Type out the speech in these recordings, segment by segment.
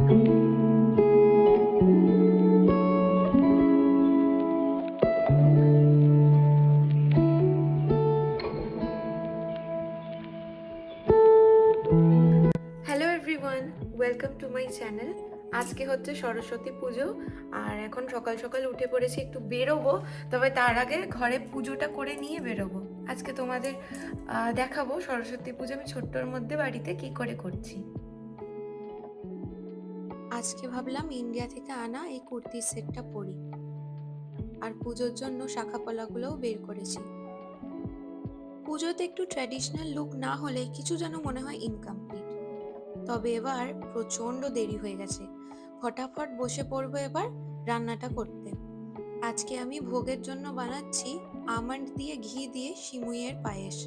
Hello everyone, welcome to my channel. আজকে হচ্ছে সরস্বতী পুজো, আর এখন সকাল সকাল উঠে পড়েছি, একটু বেরোবো। তবে তার আগে ঘরে পুজোটা করে নিয়ে বেরোবো। আজকে তোমাদের দেখাবো সরস্বতী পুজো আমি ছোট্টর মধ্যে বাড়িতে কি করে করছি। আজকে ভাবলাম ইন্ডিয়া থেকে আনা এই কুর্তির সেটটা পরি, আর পুজোর জন্য শাখা পলাগুলোও বের করেছি। পুজোতে একটু ট্র্যাডিশনাল লুক না হলে কিছু যেন মনে হয় ইনকমপ্লিট। তবে এবার প্রচন্ড দেরি হয়ে গেছে, ফটাফট বসে পড়বো এবার রান্নাটা করতে। আজকে আমি ভোগের জন্য বানাচ্ছি আমন্ড দিয়ে ঘি দিয়ে সিমুইয়ের পায়েস।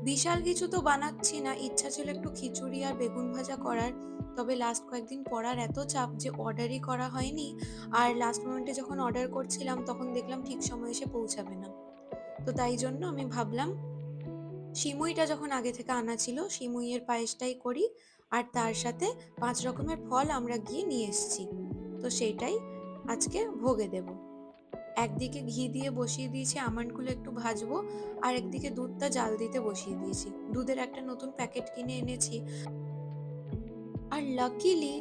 বিশাল কিছু তো বানাচ্ছি না, ইচ্ছা ছিল একটু খিচুড়ি আর বেগুন ভাজা করার। তবে লাস্ট কয়েকদিন পড়ার এত চাপ যে অর্ডারই করা হয়নি। আর লাস্ট মোমেন্টে যখন অর্ডার করছিলাম তখন দেখলাম ঠিক সময় এসে পৌঁছাবে না। তো তাই জন্য আমি ভাবলাম সিমুইটা যখন আগে থেকে আনা ছিল সিমুইয়ের পায়েসটাই করি। আর তার সাথে 5 রকমের ফল আমরা গিয়ে নিয়ে এসেছি, তো সেইটাই আজকে ভোগে দেব। একদিকে ঘি দিয়ে বসিয়ে দিয়েছি আমন্ডগুলো একটু ভাজবো, আর একদিকে দুধটা জাল দিতে বসিয়ে দিয়েছি। দুধের একটা নতুন প্যাকেট কিনে এনেছি। আর লাকিলি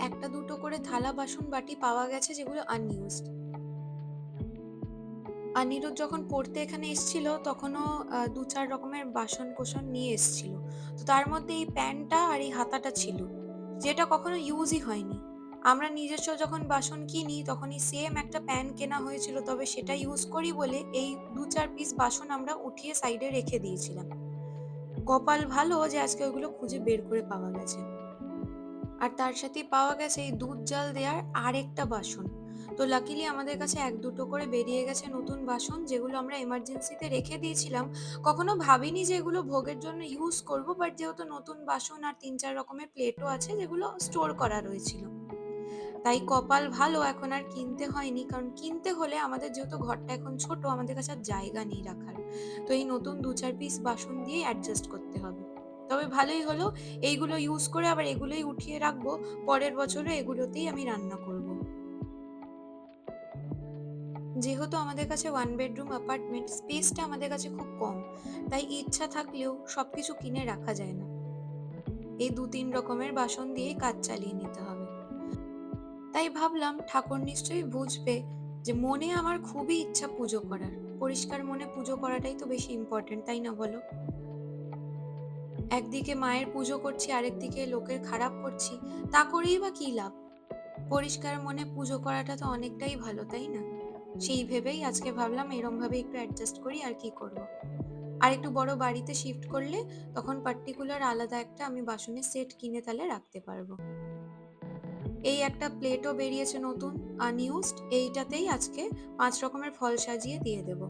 একটা দুটো করে থালা বাসন বাটি পাওয়া গেছে যেগুলো আনইউজড। অনিরুদ্ধ যখন পড়তে এখানে এসেছিল তখনও ২-৪ রকমের বাসন-কোসন নিয়ে এসেছিল। তো তার মধ্যে এই প্যানটা আর এই হাতাটা ছিল, যেটা কখনো ইউজই হয়নি। আমরা নিজস্ব যখন বাসন কিনি তখনই সেম একটা প্যান কেনা হয়েছিল, তবে সেটা ইউজ করি বলে এই ২-৪ পিস বাসন আমরা উঠিয়ে সাইডে রেখে দিয়েছিলাম। কপাল ভালো যে আজকে ওইগুলো খুঁজে বের করে পাওয়া গেছে। আর তার সাথেই পাওয়া গেছে এই দুধ জাল দেওয়ার আরেকটা বাসন। তো লাকিলি আমাদের কাছে ১-২টো করে বেরিয়ে গেছে নতুন বাসন, যেগুলো আমরা এমার্জেন্সিতে রেখে দিয়েছিলাম। কখনো ভাবিনি যে এগুলো ভোগের জন্য ইউজ করব, বাট যেহেতু নতুন বাসন আর ৩-৪ রকমের প্লেটও আছে যেগুলো স্টোর করা রয়েছিল। তাই কপাল ভালো এখন আর কিনতে হয়নি, কারণ কিনতে হলে আমাদের যেহেতু ঘরটা এখন ছোট আমাদের কাছে আর জায়গা নেই রাখার। তো এই নতুন ২-৪ পিস বাসন দিয়ে অ্যাডজাস্ট করতে হবে। তবে ভালোই হলো, এইগুলো ইউজ করে আবার এগুলোই উঠিয়ে রাখবো, পরের বছরও এগুলোতেই আমি রান্না করব। যেহেতু আমাদের কাছে 1 বেডরুম অ্যাপার্টমেন্ট, স্পেসটা আমাদের কাছে খুব কম, তাই ইচ্ছা থাকলেও সবকিছু কিনে রাখা যায় না। এই ২-৩ রকমের বাসন দিয়েই কাজ চালিয়ে নিতে হবে। তাই ভাবলাম ঠাকুর নিশ্চয়ই বুঝবে যে মনে আমার খুবই ইচ্ছা পুজো করার। পরিষ্কার মনে পুজো করাটাই তো বেশি ইম্পর্টেন্ট, তাই না বলো? একদিকে মায়ের পুজো করছি, আরেকদিকে লোকের খারাপ করছি, তা করেই বা কি লাভ? পরিষ্কার মনে পুজো করাটা তো অনেকটাই ভালো, তাই না? সেই ভেবেই আজকে ভাবলাম এরম ভাবে একটু অ্যাডজাস্ট করি, আর কি করব। আর একটু বড় বাড়িতে শিফট করলে তখন পার্টিকুলার আলাদা একটা আমি বাসনের সেট কিনে তাহলে রাখতে পারবো। এই একটা প্লেটও বেরিয়েছে নতুন, আনইউজড। এইটাতেই আজকে ৫ রকমের ফল সাজিয়ে দিয়ে দেব।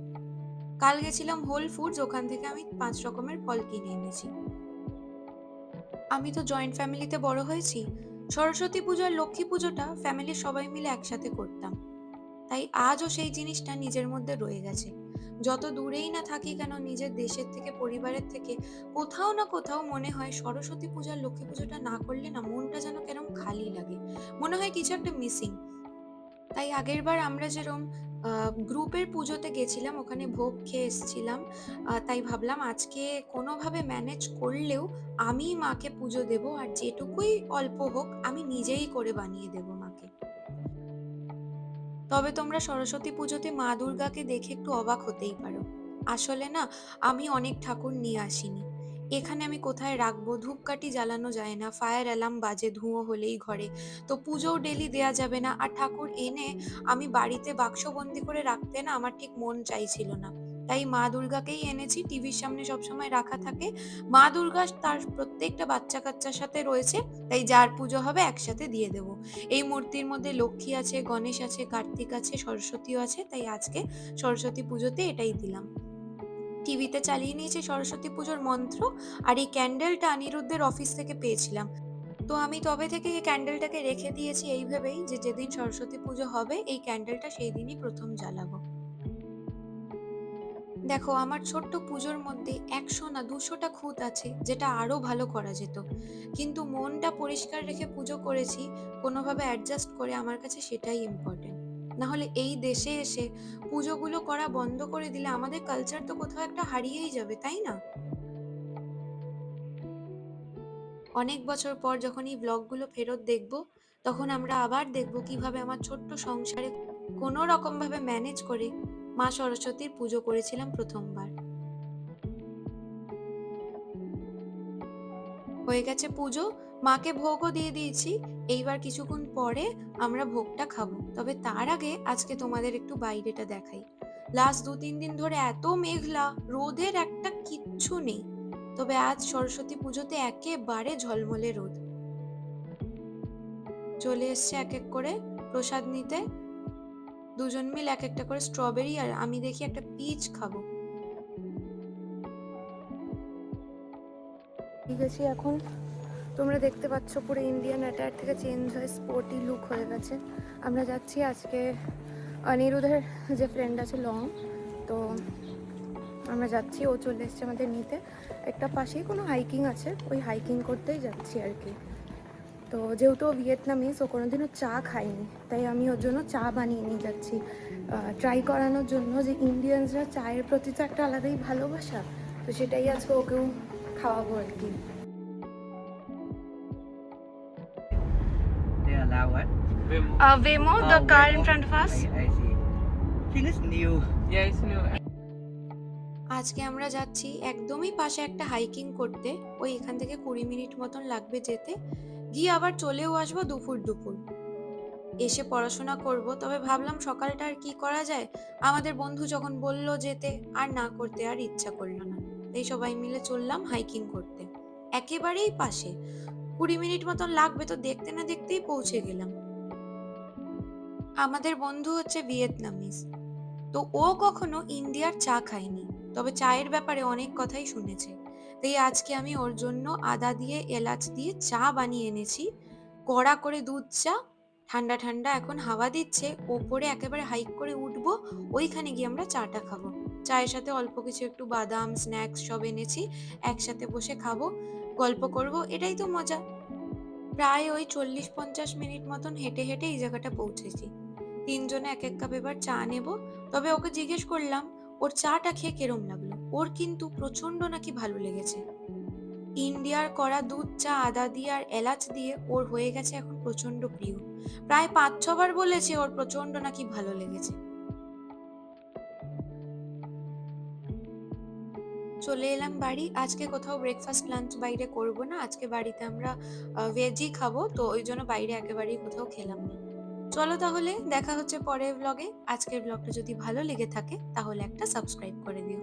কাল গেছিলাম হোল ফুডস, ওখান থেকে আমি ৫ রকমের ফল কিনে এনেছি। আমি তো জয়েন্ট ফ্যামিলিতে বড় হয়েছি। সরস্বতী পুজো আর লক্ষ্মী পুজোটা ফ্যামিলির সবাই মিলে একসাথে করতাম। তাই আজও সেই জিনিসটা নিজের মধ্যে রয়ে গেছে। যত দূরেই না থাকি কেন নিজের দেশের থেকে, পরিবারের থেকে, কোথাও না কোথাও মনে হয় সরস্বতী পূজা আর লক্ষ্মী পুজোটা না করলে না মনটা যেন কেরম খালি লাগে। মনে হয় কিছু একটা মিসিং। তাই আগেরবার আমরা যেরম গ্রুপের পুজোতে গেছিলাম, ওখানে ভোগ খেয়ে এসছিলাম। তাই ভাবলাম আজকে কোনোভাবে ম্যানেজ করলেও আমিই মাকে পুজো দেব, আর যেটুকুই অল্প হোক আমি নিজেই করে বানিয়ে দেব মাকে। তবে তোমরা সরস্বতী পুজোতে মা দুর্গাকে দেখে একটু অবাক হতেই পারো। আসলে না, আমি অনেক ঠাকুর নিয়ে আসিনি। এখানে আমি কোথায় রাখবো, ধূপকাঠি জ্বালানো যায় না, ফায়ার অ্যালার্ম বাজে ধুঁয়ো হলেই ঘরে। তো পুজোও ডেলি দেয়া যাবে না, আর ঠাকুর এনে আমি বাড়িতে বাক্সবন্দি করে রাখতে না আমার ঠিক মন চাইছিল না। তাই মা দুর্গাকেই এনেছি, টিভির সামনে সবসময় রাখা থাকে। মা দুর্গা তার প্রত্যেকটা বাচ্চা কাচ্চার সাথে রয়েছে, তাই যার পুজো হবে একসাথে দিয়ে দেবো। এই মূর্তির মধ্যে লক্ষ্মী আছে, গণেশ আছে, কার্তিক আছে, সরস্বতীও আছে, তাই আজকে সরস্বতী পুজোতে এটাই দিলাম। টিভিতে চালিয়ে নিয়েছি সরস্বতী পুজোর মন্ত্র, আর এই ক্যান্ডেলটা অনিরুদ্ধের অফিস থেকে পেয়েছিলাম। তো আমি তবে থেকে এই ক্যান্ডেলটাকে রেখে দিয়েছি এই ভেবেই যে যেদিন সরস্বতী পুজো হবে এই ক্যান্ডেলটা সেই দিনই প্রথম জ্বালাবো। দেখো, আমার ছোট্ট পুজোর মধ্যে ১০০ না ২০০টা খুঁত আছে যেটা আরো ভালো করা যেত। কিন্তু মনটা পরিষ্কার রেখে পুজো করেছি, কোনোভাবে অ্যাডজাস্ট করে, আমার কাছে সেটাই ইম্পোর্টেন্ট। নাহলে এই দেশে এসে পুজোগুলো করা বন্ধ করে দিলে আমাদের কালচার তো কোথাও একটা হারিয়েই যাবে, তাই না? অনেক বছর পর যখন এই ব্লগগুলো ফেরত দেখব, তখন আমরা আবার দেখব কিভাবে আমার ছোট্ট সংসারে কোনো রকমভাবে ম্যানেজ করে মা সরস্বতীর পুজো করেছিলাম ১ম বার। হয়ে গেছে পুজো, মাকে ভোগও দিয়ে দিয়েছি। এইবার কিছুক্ষণ পরে আমরা ভোগটা খাবো। তবে তার আগে আজকে তোমাদের একটু বাইরেটা দেখাই। লাস্ট ২-৩ দিন ধরে এত মেঘলা, রোদের একটা কিচ্ছু নেই। তবে আজ সরস্বতী পুজোতে একেবারে ঝলমলে রোদ। চলে এসছে এক এক করে প্রসাদ নিতে। দুজন মিল এক একটা করে স্ট্রবেরি আর আমি দেখি একটা পিচ খাবো। ঠিক আছে, এখন তোমরা দেখতে পাচ্ছ পুরো ইন্ডিয়ান অ্যাটায়ার থেকে চেঞ্জ হয়ে স্পোর্টি লুক হয়ে গেছে। আমরা যাচ্ছি আজকে অনিরুদ্ধের যে ফ্রেন্ড আছে লং, তো আমরা যাচ্ছি, ও চলে এসছে আমাদের নিতে। একটা পাশেই কোনো হাইকিং আছে, ওই হাইকিং করতেই যাচ্ছি আর কি। তো যেহেতু ও ভিয়েতনামিজ, ও কোনোদিনও চা খায়নি, তাই আমি ওর জন্য চা বানিয়ে নিয়ে যাচ্ছি, ট্রাই করানোর জন্য যে ইন্ডিয়ানসরা চায়ের প্রতি তো একটা আলাদাই ভালোবাসা, তো সেটাই আজকে ওকেও খাওয়াবো আর কি। They allow what? Waymo, Oh, the car in Waymo. front of us. I see. I think it's new. Yeah, it's new. আজকে আমরা যাচ্ছি একদমই পাশে একটা হাইকিং করতে। ওই এখান থেকে ২০ মিনিট মতন লাগবে যেতে। গিয়ে আবার চলেও আসবো দুপুর দুপুর। এসে পড়াশোনা করব। তবে ভাবলাম সকালটা আর কি করা যায়? আমাদের বন্ধু যখন বলল যেতে, আর না করতে আর ইচ্ছা করল না। তাই সবাই মিলে চললাম হাইকিং করতে। একেবারেই পাশে। ২০ মিনিট মতন লাগবে, তো দেখতে না দেখতেই পৌঁছে গেলাম। আমাদের বন্ধু হচ্ছে ভিয়েতনামিজ। তো ও কখনো ইন্ডিয়ার চা খায়নি, তবে চায়ের ব্যাপারে অনেক কথাই শুনেছে। তাই আজকে আমি ওর জন্য আদা দিয়ে এলাচ দিয়ে চা বানিয়ে এনেছি, কড়া করে দুধ চা। ঠান্ডা ঠান্ডা এখন হাওয়া দিচ্ছে, ওপরে একেবারে হাইক করে উঠবো, ওইখানে গিয়ে আমরা চাটা খাবো। চায়ের সাথে অল্প কিছু একটু বাদাম স্ন্যাক্স সব এনেছি, একসাথে বসে খাবো, গল্প করব, এটাই তো মজা। প্রায় ওই ৪০-৫০ মিনিট মতন হেঁটে হেঁটে এই জায়গাটা পৌঁছেছি। তিনজনে এক এক কাপ এবার চা নেব। তবে ওকে জিজ্ঞেস করলাম ওর চাটা খেয়ে কেরম লাগলো। ওর কিন্তু প্রচন্ড নাকি ভালো লেগেছে। ইন্ডিয়ার করা দুধ চা আদা দিয়ে আর এলাচ দিয়ে ওর হয়ে গেছে এখন প্রচন্ড প্রিয়। প্রায় ৫-৬ বার বলেছে ওর প্রচন্ড নাকি ভালো লেগেছে। চলে এলাম বাড়ি। আজকে কোথাও ব্রেকফাস্ট লাঞ্চ বাইরে করব না, আজকে বাড়িতে আমরা ভেজই খাবো, তো ওই জন্য বাইরে একেবারেই কোথাও খেলাম না। চলো তাহলে দেখা হচ্ছে পরের ব্লগে। আজকের ব্লগটা যদি ভালো লেগে থাকে তাহলে একটা সাবস্ক্রাইব করে দিও।